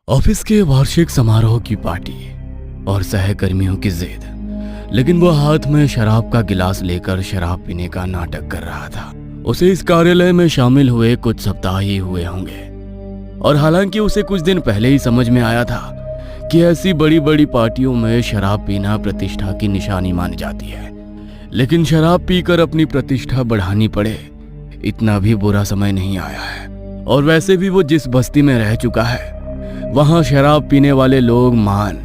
Office के वार्षिक समारोह की पार्टी और सहकर्मियों की जिद, लेकिन वो हाथ में शराब का गिलास लेकर शराब पीने का नाटक कर रहा था। उसे इस कार्यालय में शामिल हुए कुछ सप्ताह ही हुए होंगे और हालांकि उसे कुछ दिन पहले ही समझ में आया था कि ऐसी बड़ी बड़ी पार्टियों में शराब पीना प्रतिष्ठा की निशानी मानी जाती है, लेकिन शराब पीकर अपनी प्रतिष्ठा बढ़ानी पड़े, इतना भी बुरा समय नहीं आया है। और वैसे भी वो जिस बस्ती में रह चुका है वहां शराब पीने वाले लोग मान,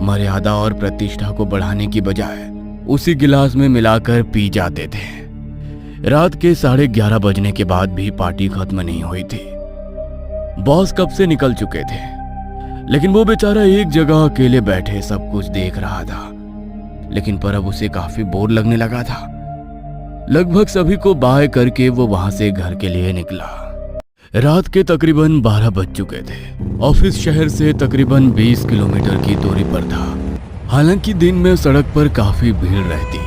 मर्यादा और प्रतिष्ठा को बढ़ाने की बजाय उसी गिलास में मिलाकर पी जाते थे। रात के 11:30 बजने के बाद भी पार्टी खत्म नहीं हुई थी। बॉस कब से निकल चुके थे, लेकिन वो बेचारा एक जगह अकेले बैठे सब कुछ देख रहा था। लेकिन पर अब उसे काफी बोर लगने लगा था। लगभग सभी को बाय करके वो वहां से घर के लिए निकला। रात के तकरीबन 12 बज चुके थे। ऑफिस शहर से तकरीबन 20 किलोमीटर की दूरी पर था। हालांकि दिन में सड़क पर काफी भीड़ रहती,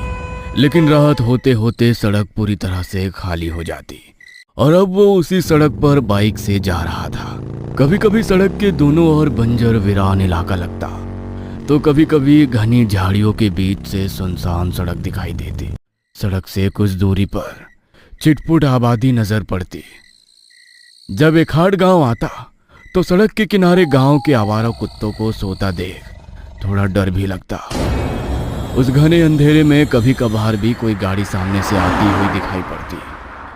लेकिन रात होते होते सड़क पूरी तरह से खाली हो जाती और अब वो उसी सड़क पर बाइक से जा रहा था। कभी कभी सड़क के दोनों ओर बंजर वीरान इलाका लगता, तो कभी कभी घनी झाड़ियों के बीच से सुनसान सड़क दिखाई देती। सड़क से कुछ दूरी पर चिटपुट आबादी नजर पड़ती। जब एक हाट गांव आता तो सड़क के किनारे गांव के आवारा कुत्तों को सोता देख थोड़ा डर भी लगता। उस घने अंधेरे में कभी कभार भी कोई गाड़ी सामने से आती हुई दिखाई पड़ती।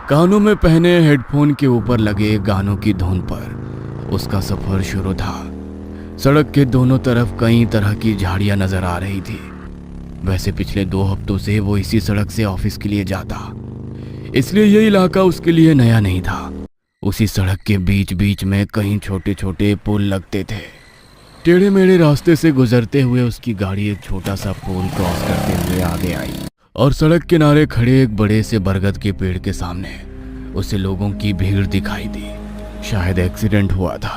कानों में पहने हेडफोन के ऊपर लगे गानों की धुन पर उसका सफर शुरू था। सड़क के दोनों तरफ कई तरह की झाड़ियां नजर आ रही थी। वैसे पिछले 2 हफ्तों से वो इसी सड़क से ऑफिस के लिए जाता, इसलिए ये इलाका उसके लिए नया नहीं था। उसी सड़क के बीच बीच में कई छोटे छोटे पुल लगते थे। टेढ़े मेढ़े रास्ते से गुजरते हुए उसकी गाड़ी एक छोटा सा पुल क्रॉस करते हुए आगे आई और सड़क किनारे खड़े एक बड़े से बरगद के पेड़ के सामने उसे लोगों की भीड़ दिखाई दी। शायद एक्सीडेंट हुआ था।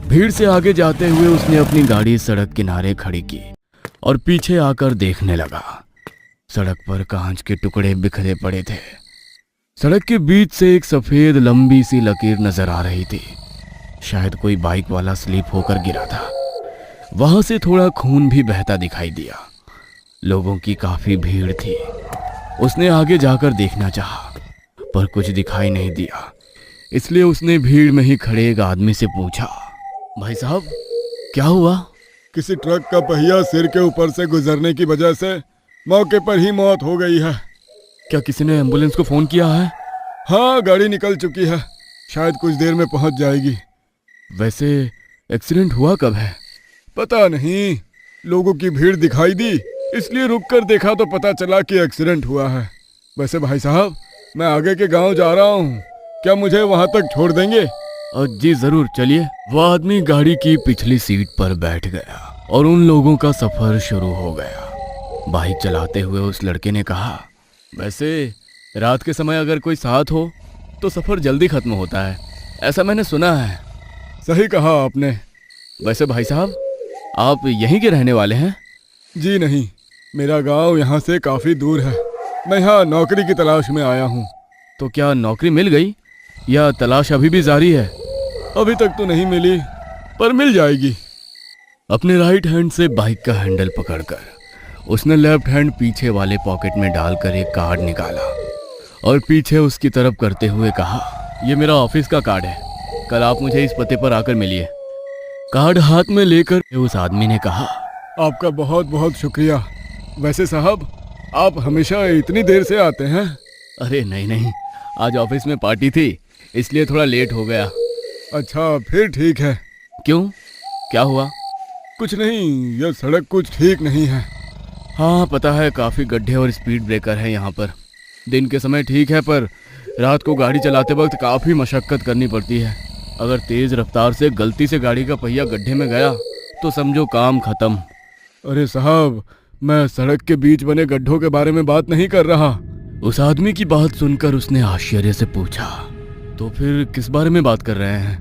भीड़ से आगे जाते हुए उसने अपनी गाड़ी सड़क किनारे खड़ी की और पीछे आकर देखने लगा। सड़क पर कांच के टुकड़े बिखरे पड़े थे। सड़क के बीच से एक सफेद लंबी सी लकीर नजर आ रही थी। शायद कोई बाइक वाला स्लिप होकर गिरा था। वहां से थोड़ा खून भी बहता दिखाई दिया। लोगों की काफी भीड़ थी। उसने आगे जाकर देखना चाहा, पर कुछ दिखाई नहीं दिया। इसलिए उसने भीड़ में ही खड़े एक आदमी से पूछा, भाई साहब क्या हुआ? किसी ट्रक का पहिया सिर के ऊपर से गुजरने की वजह से मौके पर ही मौत हो गई है। क्या किसी ने एम्बुलेंस को फोन किया है? हाँ, गाड़ी निकल चुकी है, शायद कुछ देर में पहुंच जाएगी। वैसे एक्सीडेंट हुआ कब है? पता नहीं, लोगों की भीड़ दिखाई दी, इसलिए रुककर देखा तो पता चला कि एक्सीडेंट हुआ है। वैसे भाई साहब, मैं आगे के गांव जा रहा हूँ, क्या मुझे वहां तक छोड़ देंगे? जी जरूर, चलिए। वह आदमी गाड़ी की पिछली सीट पर बैठ गया और उन लोगों का सफर शुरू हो गया। बाइक चलाते हुए उस लड़के ने कहा, वैसे रात के समय अगर कोई साथ हो तो सफर जल्दी खत्म होता है, ऐसा मैंने सुना है। सही कहा आपने। वैसे भाई साहब, आप यहीं के रहने वाले हैं? जी नहीं, मेरा गांव यहाँ से काफी दूर है। मैं यहाँ नौकरी की तलाश में आया हूँ। तो क्या नौकरी मिल गई या तलाश अभी भी जारी है? अभी तक तो नहीं मिली, पर मिल जाएगी। अपने राइट हैंड से बाइक का हैंडल पकड़कर उसने लेफ्ट हैंड पीछे वाले पॉकेट में डालकर एक कार्ड निकाला और पीछे उसकी तरफ करते हुए कहा, ये मेरा ऑफिस का कार्ड है, कल आप मुझे इस पते पर आकर मिलिए। कार्ड हाथ में लेकर उस आदमी ने कहा, आपका बहुत बहुत शुक्रिया। वैसे साहब, आप हमेशा इतनी देर से आते हैं? अरे नहीं, आज ऑफिस में पार्टी थी इसलिए थोड़ा लेट हो गया। अच्छा, फिर ठीक है। क्यों, क्या हुआ? कुछ नहीं, यह सड़क कुछ ठीक नहीं है। हाँ पता है, काफ़ी गड्ढे और स्पीड ब्रेकर है यहाँ पर। दिन के समय ठीक है, पर रात को गाड़ी चलाते वक्त काफ़ी मशक्क़त करनी पड़ती है। अगर तेज़ रफ्तार से गलती से गाड़ी का पहिया गड्ढे में गया तो समझो काम ख़त्म। अरे साहब, मैं सड़क के बीच बने गड्ढों के बारे में बात नहीं कर रहा। उस आदमी की बात सुनकर उसने आश्चर्य से पूछा, तो फिर किस बारे में बात कर रहे हैं?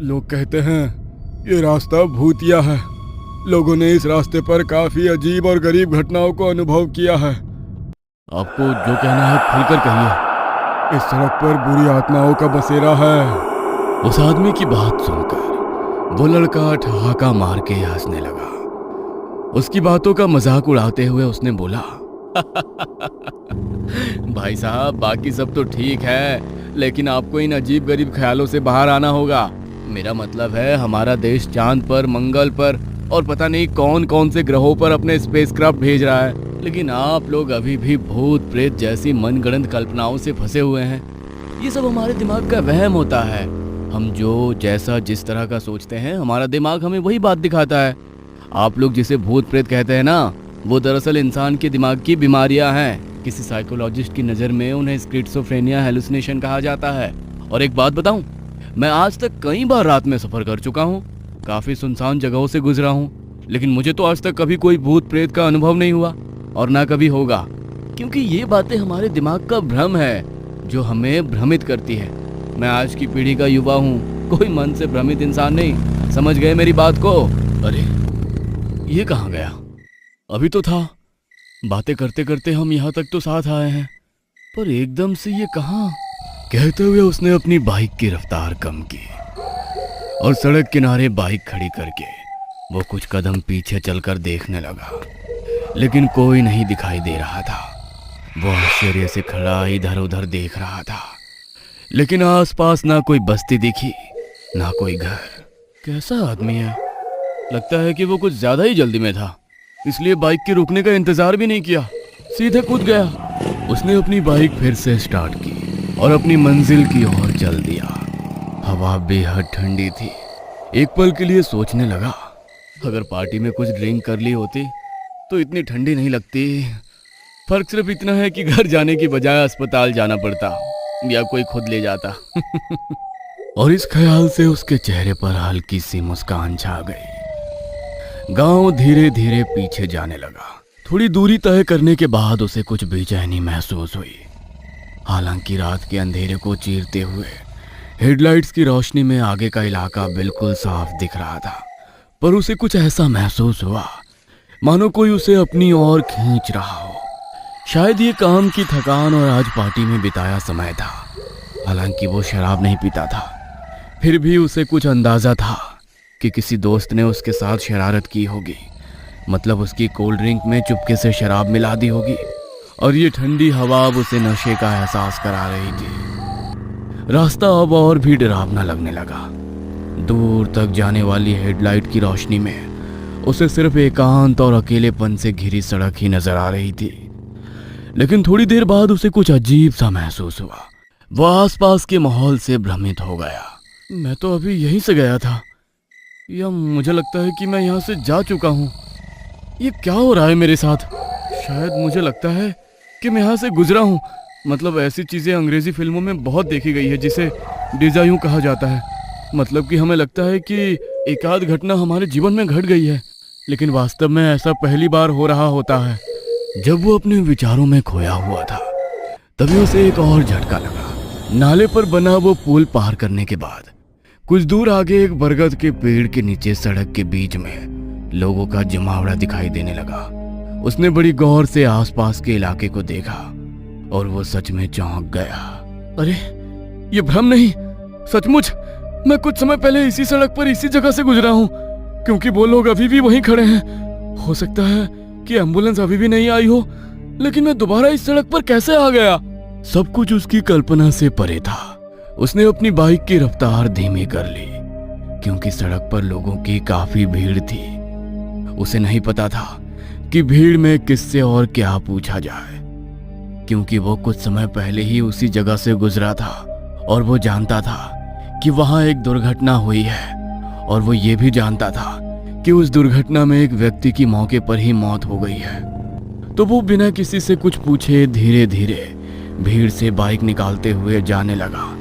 लोग कहते हैं ये रास्ता भूतिया है। लोगों ने इस रास्ते पर काफी अजीब और गरीब घटनाओं को अनुभव किया है। आपको जो कहना है खुलकर कहिए। इस सड़क पर बुरी आत्माओं का बसेरा है। उस आदमी की बात सुनकर वो लड़का ठहाका मार के हंसने लगा। उसकी बातों का मजाक उड़ाते हुए उसने बोला, भाई साहब बाकी सब तो ठीक है, लेकिन आपको इन अजीब गरीब ख्यालों से बाहर आना होगा। मेरा मतलब है हमारा देश चांद पर, मंगल पर और पता नहीं कौन कौन से ग्रहों पर अपने स्पेसक्राफ्ट भेज रहा है, लेकिन आप लोग अभी भी भूत प्रेत जैसी मनगढ़ंत कल्पनाओं से फंसे हुए हैं। ये सब हमारे दिमाग का वहम होता है। हम जो जैसा जिस तरह का सोचते हैं हमारा दिमाग हमें वही बात दिखाता है। आप लोग जिसे भूत प्रेत कहते हैं ना, वो दरअसल इंसान के दिमाग की बीमारियां हैं। किसी साइकोलॉजिस्ट की नज़र में उन्हें स्किज़ोफ्रेनिया हेलुसिनेशन कहा जाता है। और एक बात बताऊं, मैं आज तक कई बार रात में सफ़र कर चुका हूं, काफ़ी सुनसान जगहों से गुजरा हूं, लेकिन मुझे तो आज तक कभी कोई भूत प्रेत का अनुभव नहीं हुआ और ना कभी होगा, क्योंकि ये बातें हमारे दिमाग का भ्रम है जो हमें भ्रमित करती है। मैं आज की पीढ़ी का युवा हूँ, कोई मन से भ्रमित इंसान नहीं। समझ गए मेरी बात को? अरे ये कहाँ गया? अभी तो था। बातें करते करते हम यहाँ तक तो साथ आए हैं, पर एकदम से ये कहाँ? कहते हुए उसने अपनी बाइक की रफ्तार कम की और सड़क किनारे बाइक खड़ी करके वो कुछ कदम पीछे चलकर देखने लगा, लेकिन कोई नहीं दिखाई दे रहा था। वो आश्चर्य से खड़ा इधर उधर देख रहा था, लेकिन आसपास ना कोई बस्ती दिखी ना कोई घर। कैसा आदमी है? लगता है कि वो कुछ ज्यादा ही जल्दी में था, इसलिए बाइक के रुकने का इंतजार भी नहीं किया, सीधे कूद गया। उसने अपनी बाइक फिर से स्टार्ट की और अपनी मंजिल की ओर चल दिया। हवा बेहद ठंडी थी। एक पल के लिए सोचने लगा, अगर पार्टी में कुछ ड्रिंक कर ली होती तो इतनी ठंडी नहीं लगती। फर्क सिर्फ इतना है कि घर जाने की बजाय अस्पताल जाना पड़ता या कोई खुद ले जाता। और इस ख्याल से उसके चेहरे पर हल्की सी मुस्कान छा गई। गांव धीरे धीरे पीछे जाने लगा। थोड़ी दूरी तय करने के बाद उसे कुछ बेचैनी महसूस हुई। हालांकि रात के अंधेरे को चीरते हुए हेडलाइट्स की रोशनी में आगे का इलाका बिल्कुल साफ दिख रहा था, पर उसे कुछ ऐसा महसूस हुआ मानो कोई उसे अपनी ओर खींच रहा हो। शायद ये काम की थकान और आज पार्टी में बिताया समय था। हालांकि वो शराब नहीं पीता था, फिर भी उसे कुछ अंदाजा था कि किसी दोस्त ने उसके साथ शरारत की होगी, मतलब उसकी कोल्ड ड्रिंक में चुपके से शराब मिला दी होगी और ये ठंडी हवा अब उसे नशे का एहसास करा रही थी। रास्ता अब और भी डरावना लगने लगा। दूर तक जाने वाली हेडलाइट की रोशनी में उसे सिर्फ एकांत और अकेलेपन से घिरी सड़क ही नजर आ रही थी। लेकिन थोड़ी देर बाद उसे कुछ अजीब सा महसूस हुआ। वह आसपास के माहौल से भ्रमित हो गया। मैं तो अभी यहीं से गया था, या मुझे लगता है कि मैं यहाँ से जा चुका हूँ। ये क्या हो रहा है मेरे साथ? शायद मुझे लगता है कि मैं यहाँ से गुजरा हूँ। मतलब ऐसी चीज़ें अंग्रेजी फिल्मों में बहुत देखी गई है जिसे डेजा-वू कहा जाता है। मतलब कि हमें लगता है कि एक आध घटना हमारे जीवन में घट गई है, लेकिन वास्तव में ऐसा पहली बार हो रहा होता है। जब वो अपने विचारों में खोया हुआ था तभी उसे एक और झटका लगा। नाले पर बना वो पुल पार करने के बाद कुछ दूर आगे एक बरगद के पेड़ के नीचे सड़क के बीच में लोगों का जमावड़ा दिखाई देने लगा। उसने बड़ी गौर से आसपास के इलाके को देखा और वो सच में चौंक गया। अरे ये भ्रम नहीं, सचमुच मैं कुछ समय पहले इसी सड़क पर इसी जगह से गुजरा हूँ, क्योंकि वो लोग अभी भी वहीं खड़े हैं। हो सकता है कि एम्बुलेंस अभी भी नहीं आई हो, लेकिन मैं दोबारा इस सड़क पर कैसे आ गया? सब कुछ उसकी कल्पना से परे था। उसने अपनी बाइक की रफ्तार धीमी कर ली, क्योंकि सड़क पर लोगों की काफी भीड़ थी। उसे नहीं पता था कि भीड़ में किससे और क्या पूछा जाए, क्योंकि वो कुछ समय पहले ही उसी जगह से गुजरा था और वो जानता था कि वहां एक दुर्घटना हुई है, और वो ये भी जानता था कि उस दुर्घटना में एक व्यक्ति की मौके पर ही मौत हो गई है। तो वो बिना किसी से कुछ पूछे धीरे धीरे भीड़ से बाइक निकालते हुए जाने लगा।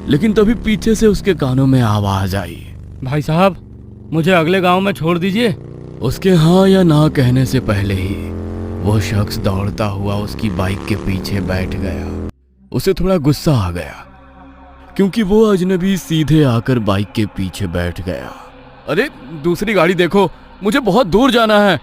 लेकिन तभी पीछे से उसके कानों में आवाज आई, भाई साहब मुझे अगले गांव में छोड़ दीजिए। उसके हाँ या ना कहने से पहले ही वो शख्स दौड़ता हुआ उसकी बाइक के पीछे बैठ गया। उसे थोड़ा गुस्सा आ गया, क्योंकि वो अजनबी सीधे आकर बाइक के पीछे बैठ गया। अरे दूसरी गाड़ी देखो, मुझे बहुत दूर जाना है।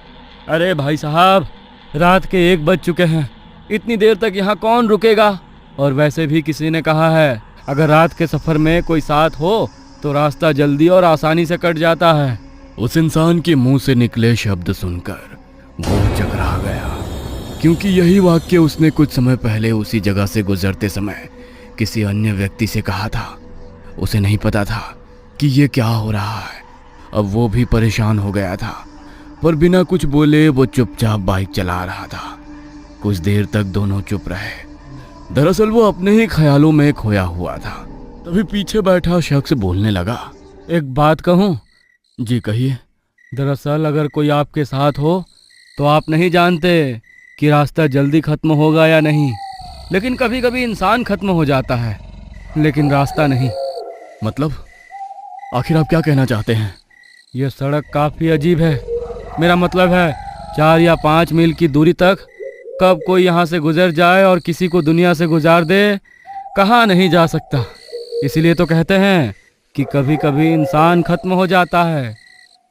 अरे भाई साहब रात के 1 बज चुके हैं, इतनी देर तक यहाँ कौन रुकेगा? और वैसे भी किसी ने कहा है अगर रात के सफर में कोई साथ हो तो रास्ता जल्दी और आसानी से कट जाता है। उस इंसान के मुंह से निकले शब्द सुनकर वो चकरा गया, क्योंकि यही वाक्य उसने कुछ समय पहले उसी जगह से गुजरते समय किसी अन्य व्यक्ति से कहा था। उसे नहीं पता था कि ये क्या हो रहा है। अब वो भी परेशान हो गया था, पर बिना कुछ बोले वो चुपचाप बाइक चला रहा था। कुछ देर तक दोनों चुप रहे। दरअसल वो अपने ही ख्यालों में खोया हुआ था। तभी पीछे बैठा शख्स बोलने लगा, एक बात कहूँ? जी कहिए। दरअसल अगर कोई आपके साथ हो तो आप नहीं जानते कि रास्ता जल्दी खत्म होगा या नहीं, लेकिन कभी कभी इंसान खत्म हो जाता है लेकिन रास्ता नहीं। मतलब आखिर आप क्या कहना चाहते हैं? यह सड़क काफ़ी अजीब है। मेरा मतलब है 4 या 5 मील की दूरी तक कब कोई यहाँ से गुजर जाए और किसी को दुनिया से गुजार दे, कहा नहीं जा सकता। इसीलिए तो कहते हैं कि कभी कभी इंसान खत्म हो जाता है,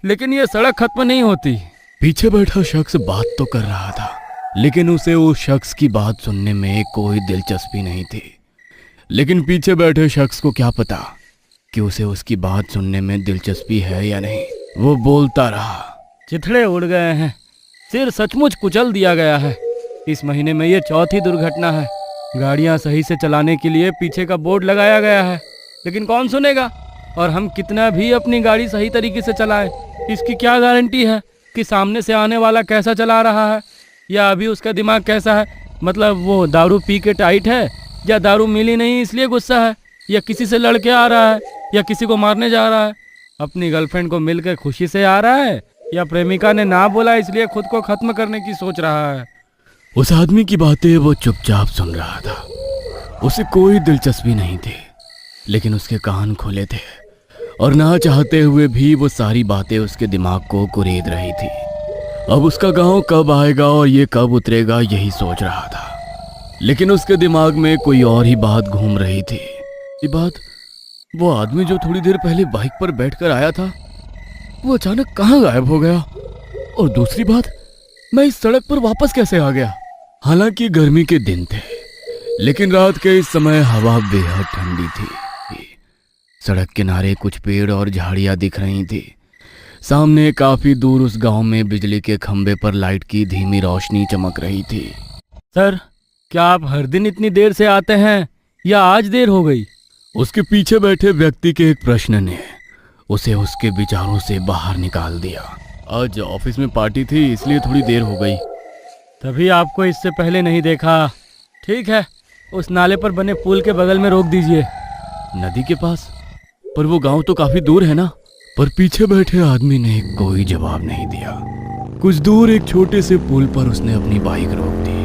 लेकिन ये सड़क खत्म नहीं होती। पीछे बैठा शख्स बात तो कर रहा था, लेकिन उसे उस शख्स की बात सुनने में कोई दिलचस्पी नहीं थी। लेकिन पीछे बैठे शख्स को क्या पता कि उसे उसकी बात सुनने में दिलचस्पी है या नहीं। वो बोलता रहा, चिथड़े उड़ गए हैं, सिर सचमुच कुचल दिया गया है। इस महीने में ये 4थी दुर्घटना है। गाड़ियां सही से चलाने के लिए पीछे का बोर्ड लगाया गया है, लेकिन कौन सुनेगा? और हम कितना भी अपनी गाड़ी सही तरीके से चलाएं, इसकी क्या गारंटी है कि सामने से आने वाला कैसा चला रहा है या अभी उसका दिमाग कैसा है? मतलब वो दारू पी के टाइट है, या दारू मिली नहीं इसलिए गुस्सा है, या किसी से लड़ के आ रहा है, या किसी को मारने जा रहा है, अपनी गर्लफ्रेंड को मिलकर खुशी से आ रहा है, या प्रेमिका ने ना बोला इसलिए खुद को खत्म करने की सोच रहा है। उस आदमी की बातें वो चुपचाप सुन रहा था। उसे कोई दिलचस्पी नहीं थी, लेकिन उसके कान खुले थे और ना चाहते हुए भी वो सारी बातें उसके दिमाग को कुरेद रही थी। अब उसका गांव कब आएगा और ये कब उतरेगा, यही सोच रहा था। लेकिन उसके दिमाग में कोई और ही बात घूम रही थी। ये बात, वो आदमी जो थोड़ी देर पहले बाइक पर बैठकर आया था, वो अचानक कहाँ गायब हो गया? और दूसरी बात, मैं इस सड़क पर वापस कैसे आ गया? हालांकि गर्मी के दिन थे, लेकिन रात के इस समय हवा बेहद ठंडी थी। सड़क किनारे कुछ पेड़ और झाड़ियां दिख रही थी। सामने काफी दूर उस गांव में बिजली के खंभे पर लाइट की धीमी रोशनी चमक रही थी। सर, क्या आप हर दिन इतनी देर से आते हैं या आज देर हो गई? उसके पीछे बैठे व्यक्ति के एक प्रश्न ने उसे उसके विचारों से बाहर निकाल दिया। आज ऑफिस में पार्टी थी, इसलिए थोड़ी देर हो गई। तभी आपको इससे पहले नहीं देखा। ठीक है, उस नाले पर बने पुल के बगल में रोक दीजिए। नदी के पास? पर वो गांव तो काफी दूर है ना। पर पीछे बैठे आदमी ने कोई जवाब नहीं दिया। कुछ दूर एक छोटे से पुल पर उसने अपनी बाइक रोक दी।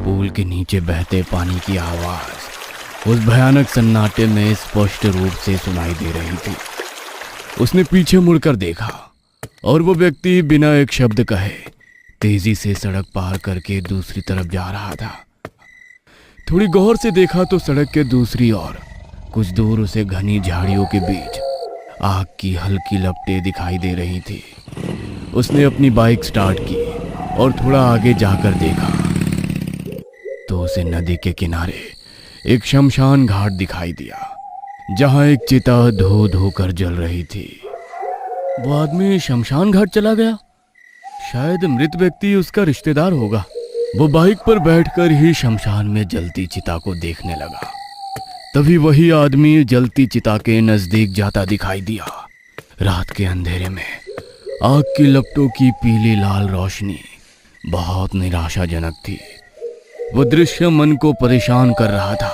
पुल के नीचे बहते पानी की आवाज उस भयानक सन्नाटे में स्पष्ट रूप से सुनाई दे रही थी। उसने पीछे मुड़कर देखा और वो व्यक्ति बिना एक शब्द कहे तेजी से सड़क पार करके दूसरी तरफ जा रहा था। थोड़ी गौर से देखा तो सड़क के दूसरी ओर कुछ दूर उसे घनी झाड़ियों के बीच आग की हल्की लपटें दिखाई दे रही थी। उसने अपनी बाइक स्टार्ट की और थोड़ा आगे जाकर देखा तो उसे नदी के किनारे एक शमशान घाट दिखाई दिया, जहां एक चिता धो धो कर जल रही थी। वो आदमी शमशान घाट चला गया। शायद मृत व्यक्ति उसका रिश्तेदार होगा। वो बाइक पर बैठकर ही शमशान में जलती चिता को देखने लगा। तभी वही आदमी जलती चिता के नजदीक जाता दिखाई दिया। रात के अंधेरे में आग की लपटों की पीली लाल रोशनी बहुत निराशाजनक थी। वो दृश्य मन को परेशान कर रहा था,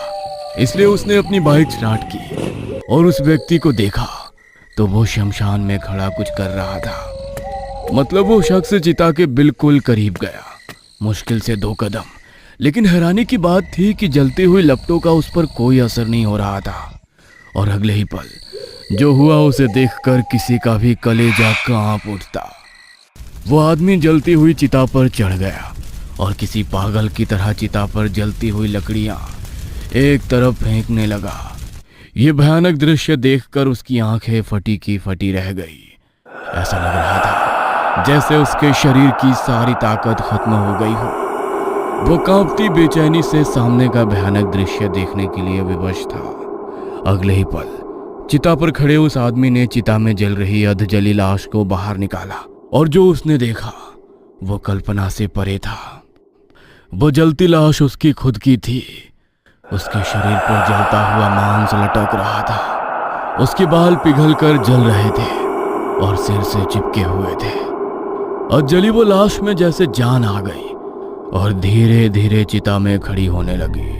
इसलिए उसने अपनी बाइक स्टार्ट की और उस व्यक्ति को देखा तो वो शमशान में खड़ा कुछ कर रहा था। मतलब वो शख्स चिता के बिल्कुल करीब गया, मुश्किल से 2 कदम। लेकिन हैरानी की बात थी कि जलती हुई लपटों का उस पर कोई असर नहीं हो रहा था। और अगले ही पल जो हुआ उसे देखकर किसी का भी कलेजा कांप उठता। वो आदमी जलती हुई चिता पर चढ़ गया और किसी पागल की तरह चिता पर जलती हुई लकड़ियां एक तरफ फेंकने लगा। ये भयानक दृश्य देखकर उसकी आंखें फटी की फटी रह गई। ऐसा लग रहा था जैसे उसके शरीर की सारी ताकत खत्म हो गई हो। वो कांपती बेचैनी से सामने का भयानक दृश्य देखने के लिए विवश था। अगले ही पल चिता पर खड़े उस आदमी ने चिता में जल रही अधजली लाश को बाहर निकाला और जो उसने देखा वो कल्पना से परे था। वो जलती लाश उसकी खुद की थी। उसके शरीर पर जलता हुआ मांस लटक रहा था। उसके बाल पिघल कर जल रहे थे और सिर से चिपके हुए थे और जली वो लाश में जैसे जान आ गई और धीरे धीरे चिता में खड़ी होने लगी।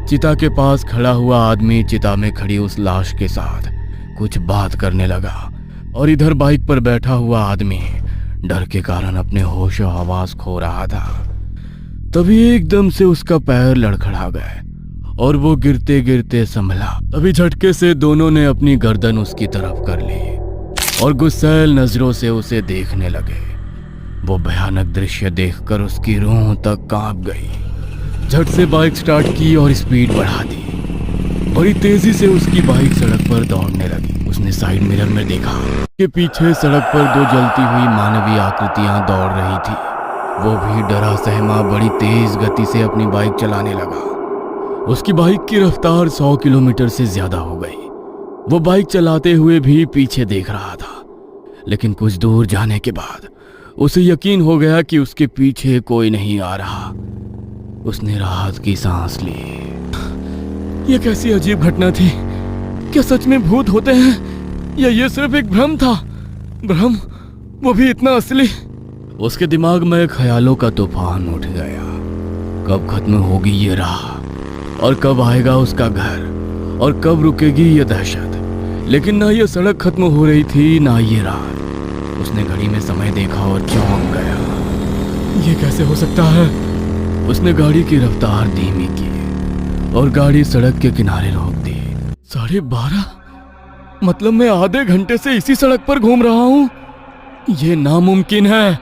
चिता के पास खड़ा हुआ आदमी चिता में खड़ी उस लाश के साथ कुछ बात करने लगा और इधर बाइक पर बैठा हुआ आदमी डर के कारण अपने होश और आवाज खो रहा था। तभी एकदम से उसका पैर लड़खड़ा गए और वो गिरते गिरते संभला। तभी झटके से दोनों ने अपनी गर्दन उसकी तरफ कर ली और गुस्सैल नजरों से उसे देखने लगे। वो भयानक दृश्य देखकर उसकी रूह तक कांप गई। झट से बाइक स्टार्ट की और स्पीड बढ़ा दी। बड़ी तेजी से उसकी बाइक सड़क पर दौड़ने लगी। उसने साइड मिरर में देखा कि पीछे सड़क पर दो जलती हुई मानवीय आकृतियां दौड़ रही थी। वो भी डरा सहमा बड़ी तेज गति से अपनी बाइक चलाने लगा। उसकी बाइक की रफ्तार 100 किलोमीटर से ज्यादा हो गई। वो बाइक चलाते हुए भी पीछे देख रहा था, लेकिन कुछ दूर जाने के बाद उसे यकीन हो गया कि उसके पीछे कोई नहीं आ रहा। उसने राहत की सांस ली। यह कैसी अजीब घटना थी। क्या सच में भूत होते हैं या ये सिर्फ एक भ्रम था? भ्रम, वो भी इतना असली। उसके दिमाग में ख्यालों का तूफान उठ गया। कब खत्म होगी ये राह और कब आएगा उसका घर और कब रुकेगी ये दहशत। लेकिन ना ये सड़क खत्म हो रही थी ना ये राह। उसने घड़ी में समय देखा और चौंक गया। ये कैसे हो सकता है? उसने गाड़ी की रफ्तार धीमी की और गाड़ी सड़क के किनारे रोक दी। 12:30? मतलब मैं आधे घंटे से इसी सड़क पर घूम रहा हूँ? ये नामुमकिन है।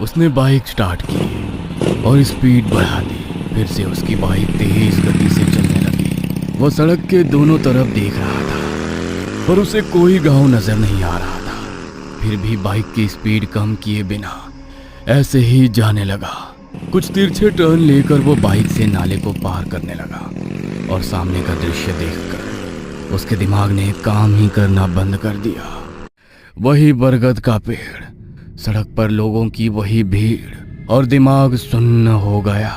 उसने बाइक स्टार्ट की और स्पीड बढ़ा दी। फिर से उसकी बाइक तेज गति से चलने लगी। वो सड़क के दोनों तरफ देख रहा था पर उसे कोई गांव नजर नहीं आ रहा था। फिर भी बाइक की स्पीड कम किए बिना ऐसे ही जाने लगा। कुछ तिरछे टर्न लेकर वो बाइक से नाले को पार करने लगा और सामने का दृश्य देखकर उसके दिमाग ने काम ही करना बंद कर दिया। वही बरगद का पेड़, सड़क पर लोगों की वही भीड़ और दिमाग सुन्न हो गया।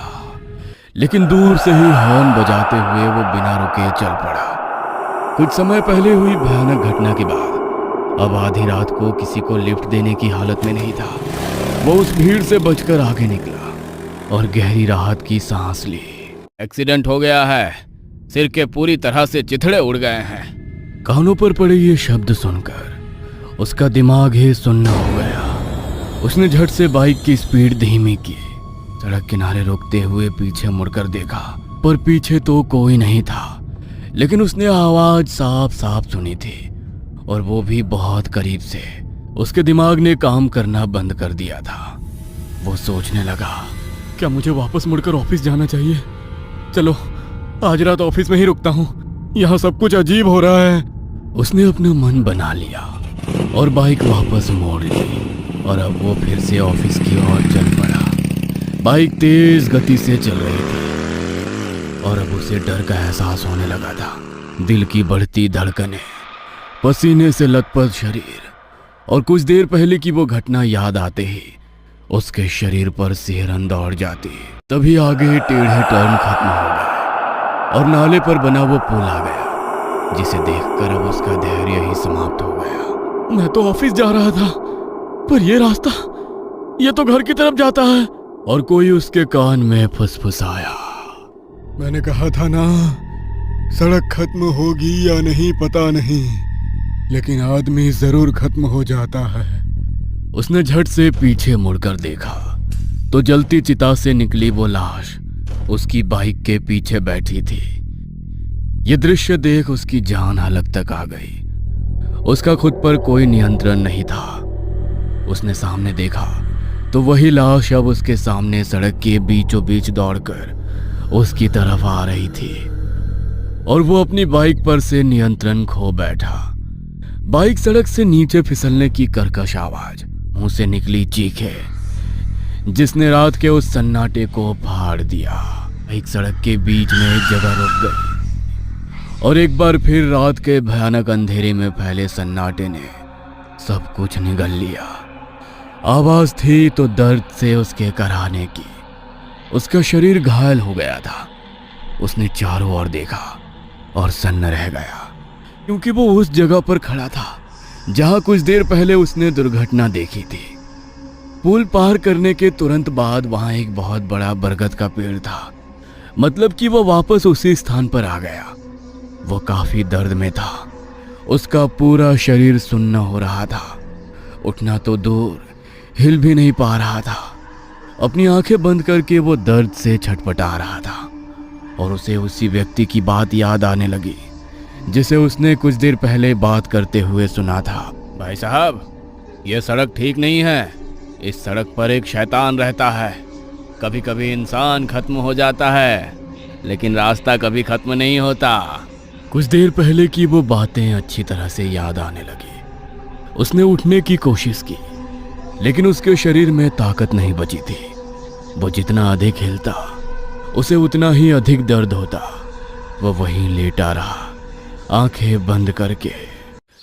लेकिन दूर से ही हॉर्न बजाते हुए वो बिना रुके चल पड़ा। कुछ समय पहले हुई भयानक घटना के बाद अब आधी रात को किसी को लिफ्ट देने की हालत में नहीं था। वो उस भीड़ से बचकर आगे निकला और गहरी राहत की सांस ली। एक्सीडेंट हो गया है। सिर के पूरी तरह से चिथड़े उड़ गए हैं। कानों पर पड़े ये शब्द सुनकर उसका दिमाग ही सुन्न हो गया। उसने झट से बाइक की स्पीड धीमी की। सड़क किनारे रुकते हुए पीछे मुड़कर देखा पर पीछे तो कोई नहीं था। लेकिन उसने आवाज साफ साफ सुनी थी और वो भी बहुत करीब से। उसके दिमाग ने काम करना बंद कर दिया था। वो सोचने लगा, क्या मुझे वापस मुड़कर ऑफिस जाना चाहिए? चलो आज रात ऑफिस में ही रुकता हूँ। यहाँ सब कुछ अजीब हो रहा है। उसने अपना मन बना लिया और बाइक वापस मोड़ ली और अब वो फिर से ऑफिस की ओर चल पड़ा। बाइक तेज गति से चल रही थी और अब उसे डर का एहसास होने लगा था। दिल की बढ़ती धड़कनें, पसीने से लथपथ शरीर और कुछ देर पहले की वो घटना याद आते ही उसके शरीर पर सिहरन दौड़ जाती। तभी आगे टेढ़े टर्न खत्म हो गए और नाले पर बना वो पुल आ गया, जिसे देखकर अब उसका धैर्य ही समाप्त हो गया। मैं तो ऑफिस जा रहा था पर ये रास्ता, ये तो घर की तरफ जाता है। और कोई उसके कान में फुसफुसाया, मैंने कहा था ना, सड़क खत्म होगी या नहीं पता नहीं, लेकिन आदमी जरूर खत्म हो जाता है। उसने झट से पीछे मुड़कर देखा तो जलती चिता से निकली वो लाश उसकी बाइक के पीछे बैठी थी। ये दृश्य देख उसकी जान हलक तक आ गई। उसका खुद पर कोई नियंत्रण नहीं था। उसने सामने देखा तो वही लाश अब उसके सामने सड़क के बीचों बीच दौड़कर उसकी तरफ आ रही थी और वो अपनी बाइक पर से नियंत्रण खो बैठा। बाइक सड़क से नीचे फिसलने की कर्कश आवाज, मुंह से निकली चीखें जिसने रात के उस सन्नाटे को फाड़ दिया। बाइक सड़क के बीच में एक जगह रुक गई और एक बार फिर रात के भयानक अंधेरे में फैले सन्नाटे ने सब कुछ निगल लिया। आवाज थी तो दर्द से उसके कराहने की। उसका शरीर घायल हो गया था। उसने चारों ओर देखा और सन्न रह गया, क्योंकि वो उस जगह पर खड़ा था जहां कुछ देर पहले उसने दुर्घटना देखी थी। पुल पार करने के तुरंत बाद वहां एक बहुत बड़ा बरगद का पेड़ था। मतलब कि वो वापस उसी स्थान पर आ गया। वो काफी दर्द में था। उसका पूरा शरीर सुन्न हो रहा था। उठना तो दूर, हिल भी नहीं पा रहा था। अपनी आंखें बंद करके वो दर्द से छटपटा रहा था और उसे उसी व्यक्ति की बात याद आने लगी जिसे उसने कुछ देर पहले बात करते हुए सुना था। भाई साहब, यह सड़क ठीक नहीं है। इस सड़क पर एक शैतान रहता है। कभी कभी इंसान खत्म हो जाता है, लेकिन रास्ता कभी खत्म नहीं होता। कुछ देर पहले की वो बातें अच्छी तरह से याद आने लगी। उसने उठने की कोशिश की, लेकिन उसके शरीर में ताकत नहीं बची थी। वो जितना अधिक हिलता, उसे उतना ही अधिक दर्द होता। वो वहीं लेटा रहा, आंखें बंद करके।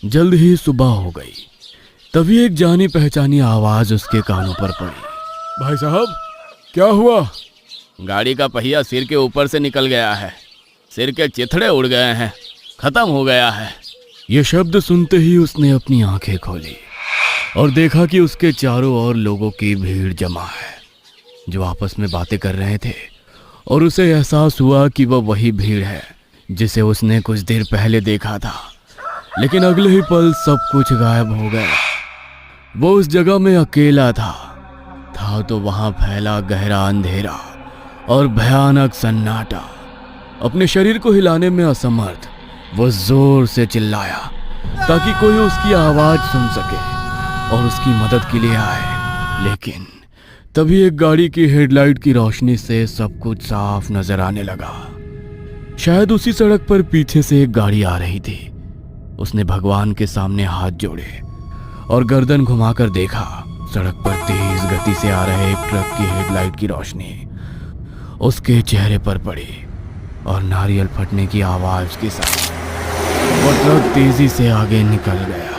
जल्द ही सुबह हो गई। तभी एक जानी पहचानी आवाज उसके कानों पर पड़ी। भाई साहब, क्या हुआ? गाड़ी का पहिया सिर के ऊपर से निकल गया है। सिर के चिथड़े उड़ गए हैं। खत्म हो गया है। यह शब्द सुनते ही उसने अपनी आंखें खोली और देखा कि उसके चारों ओर लोगों की भीड़ जमा है जो आपस में बातें कर रहे थे। और उसे एहसास हुआ कि वह वही भीड़ है जिसे उसने कुछ देर पहले देखा था। लेकिन अगले ही पल सब कुछ गायब हो गया। वो उस जगह में अकेला था तो वहां फैला गहरा अंधेरा और भयानक सन्नाटा। अपने शरीर को हिलाने में असमर्थ, वो जोर से चिल्लाया ताकि कोई उसकी आवाज सुन सके और उसकी मदद के लिए आए। लेकिन तभी एक गाड़ी की हेडलाइट की रोशनी से सब कुछ साफ नजर आने लगा। शायद उसी सड़क पर पीछे से एक गाड़ी आ रही थी। उसने भगवान के सामने हाथ जोड़े और गर्दन घुमाकर देखा। सड़क पर तेज गति से आ रहे एक ट्रक की हेडलाइट की रोशनी उसके चेहरे पर पड़ी और नारियल फटने की आवाज के साथ वो ट्रक तेजी से आगे निकल गया।